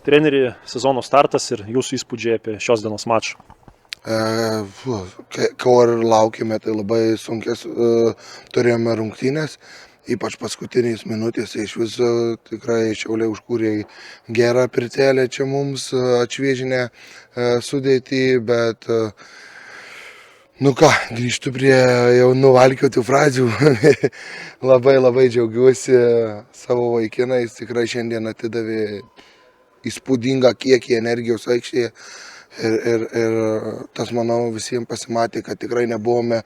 Treneri, sezono startas ir jūsų įspūdžiai apie šios dienos mačą. Ko ir laukime, tai labai sunkias turėjome rungtynės, ypač paskutiniais minutės, iš viso tikrai Šiauliai užkūrė gerą pirtelę čia mums, atšviežinę sudėtį, bet grįžtu prie jau nuvalkiotų frazių. labai džiaugiuosi savo vaikinais, tikrai šiandien atidavė įspūdingą kiekį energijos aikštėje. Ir tas, manau, visiems pasimatė, kad tikrai nebuvome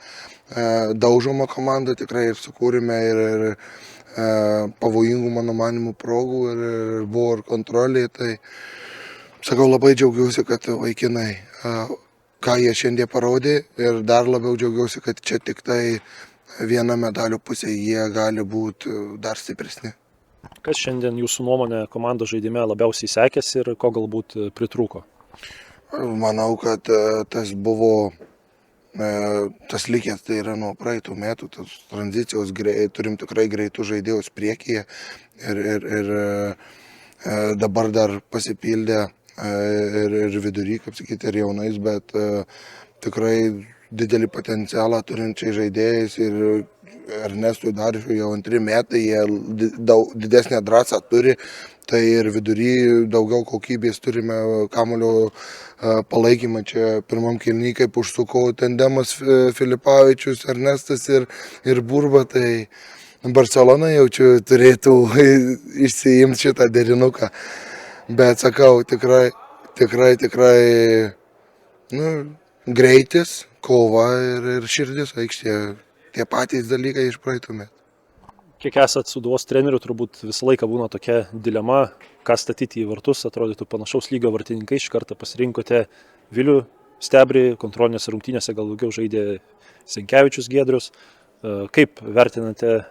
daužoma komanda, tikrai ir sukūrėme ir pavojingų, mano manimų, progų ir buvo ir kontrolė. Tai, sakau, labai džiaugiausi, kad vaikinai, ką jie šiandien parodė, ir dar labiau džiaugiausi, kad čia tik tai viena medalio pusė, jie gali būti dar stipresni. Kas šiandien jūsų nuomonė komandos žaidime labiausiai sekėsi ir ko galbūt pritrūko? Manau, kad tas buvo, tas likęs, tai yra nuo praeitų metų, tos tranzicijos, turim tikrai greitus žaidėjus priekyje ir dabar dar pasipildė ir vidury, kaip sakyti, ir jaunais, bet tikrai didelį potencialą turinčiai žaidėjais ir Ernestui Darišui jau 2 metai, jie didesnę drąsą turi, tai ir vidury daugiau kokybės turime kamuolio palaikymą. Čia pirmam kėliny, kaip užsuko tandemas Filipavičius, Ernestas ir Burba, tai Barcelona jaučiu turėtų išsiimti šitą derinuką. Bet sakau, tikrai greitis, kova ir širdis aikštėje. Tie patys dalykai iš praeitų metų. Kiek esat Sūduvos trenerių, turbūt visą laiką būna tokia dilema, ką statyti į vartus, atrodytų panašaus lygio vartininkai. Iš karto pasirinkote Vilių Stebrį, kontrolinėse rungtynėse gal daugiau žaidė Sinkevičius Giedrius. Kaip vertinate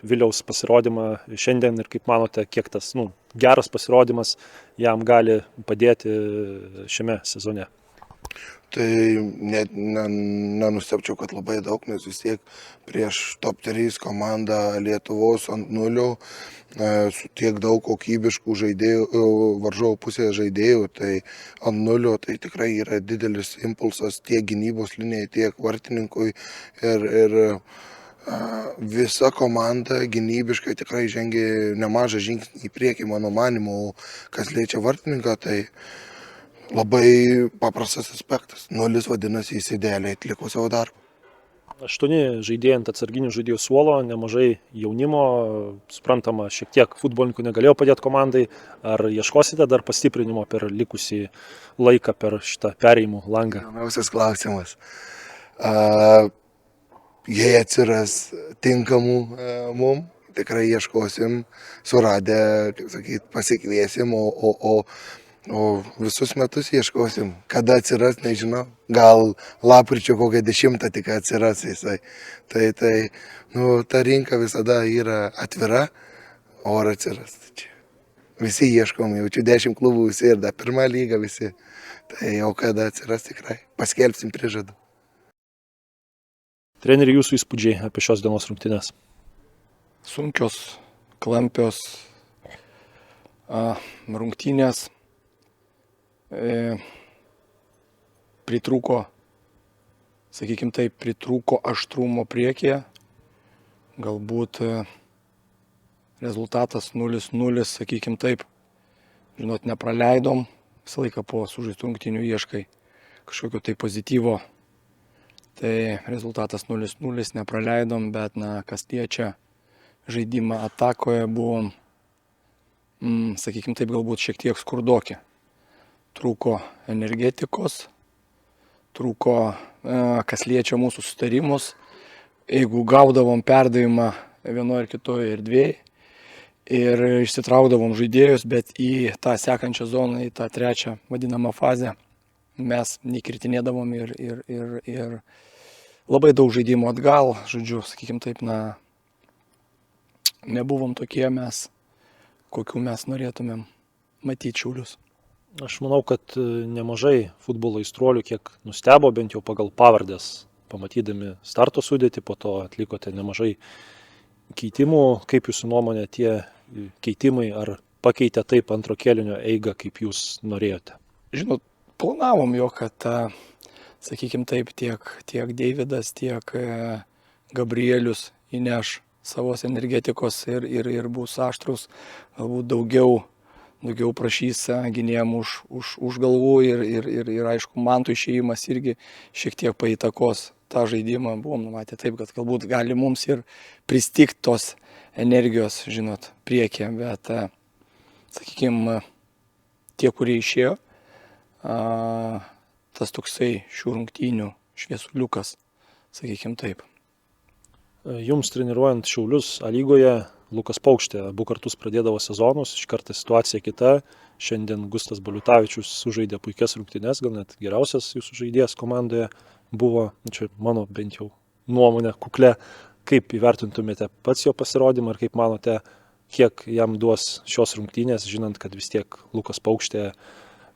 Viliaus pasirodymą šiandien ir kaip manote, kiek tas geras pasirodymas jam gali padėti šiame sezone? Tai nenustebčiau, kad labai daug, nes vis tiek prieš top 3 komandą Lietuvos ant nulio su tiek daug kokybiškų žaidėjų, varžovų pusėje žaidėjų, tai ant nulio tai tikrai yra didelis impulsas tiek gynybos linijai, tiek vartininkui ir visa komanda gynybiškai tikrai žengė nemažą žingsnį į priekį, mano manimu, kas liečia vartininką, tai labai paprastas aspektas. 0 vadinasi, jis idealiai atliko savo darbą. 8 žaidėjai ant atsarginių žaidėjų suolo, nemažai jaunimo, suprantama, šiek tiek futbolininkų negalėjo padėti komandai. Ar ieškosite dar pastiprinimo per likusį laiką, per šitą perėjimų langą? Įdomiausias klausimas. Jei atsiras tinkamų mum, tikrai ieškosim, suradę, kaip sakyt, pasikviesim, o visus metus ieškosim. Kada atsiras, nežinau. Gal lapkričio kokią 10 tik atsiras jisai. Tai ta rinka visada yra atvira, o ar atsiras. Čia. Visi ieškom, jaučiu 10 klubų visi ir dar 1 lyga visi. Tai jau kada atsiras tikrai. Paskelbsim prižadu. Treneri, jūsų įspūdžiai apie šios dienos rungtynes? Sunkios, klampios rungtynės. Pritrūko aštrumo priekyje. Galbūt rezultatas 0-0, sakykim taip. Žinot, nepraleidom. Visą laiką po sužaistų rungtynių ieškai kažkokio tai pozityvo. Tai rezultatas 0-0, nepraleidom, bet kas liečia žaidimą atakoje, buvom, sakykim taip, galbūt šiek tiek skurdoki. Trūko energetikos, trūko, kas liečia mūsų sutarimus. Jeigu gaudavom perdavimą vienoje ar kitoje erdvėje ir išsitraukdavom žaidėjus, bet į tą sekančią zoną, į tą 3 vadinamą fazę, mes nekritinėdavom ir labai daug žaidimų atgal, žodžiu, sakykim taip, nebuvom tokie mes, kokių mes norėtumėm matyti Šiaulius. Aš manau, kad nemažai futbolo aistruolių kiek nustebo, bent jau pagal pavardės, pamatydami starto sudėtį, po to atlikote nemažai keitimų. Kaip jūsų nuomonė tie keitimai, ar pakeitė taip antro kėlinio eigą, kaip jūs norėjote? Žinot, planavom jo, kad, sakykime taip, tiek Deividas, tiek Gabrielius įneš savos energetikos ir bus aštrus, galbūt daugiau prašys gynėjam už galvų ir aišku, Mantų išėjimas irgi šiek tiek paįtakos tą žaidimą. Buvom numatę taip, kad galbūt gali mums ir pristigti tos energijos, žinot, priekyje, bet, sakykime, tie, kurie išėjo, tas toksai šių rungtynių šviesuliukas, sakykime taip. Jums treniruojant Šiaulius A lygoje, Lukas Paukštė abu kartus pradėdavo sezonus, iš karto situacija kita. Šiandien Gustas Baliutavičius sužaidė puikias rungtynes, gal net geriausias jūsų žaidėjas komandoje buvo, čia mano bent jau nuomonė kuklė. Kaip įvertintumėte pats jo pasirodymą ir kaip manote, kiek jam duos šios rungtynės, žinant, kad vis tiek Lukas Paukštė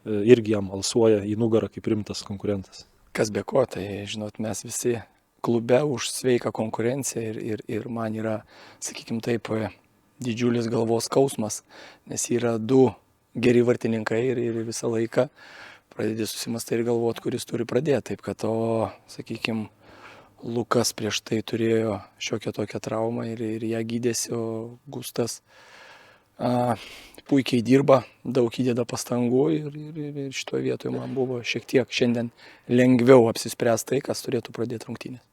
irgi jam alsuoja į nugarą kaip rimtas konkurentas? Kas be ko, tai žinot, mes visi klube už sveiką konkurenciją ir man yra, sakykime taip, didžiulis galvos skausmas, nes yra du geri vartininkai ir visą laiką pradedi susimastai ir galvoti, kuris turi pradėti. Taip kad sakykime, Lukas prieš tai turėjo šiokią tokią traumą ir ją gydėsi, o Gustas puikiai dirba, daug įdeda pastangų ir šitoje vietoje man buvo šiek tiek šiandien lengviau apsispręsti tai, kas turėtų pradėti rungtynės.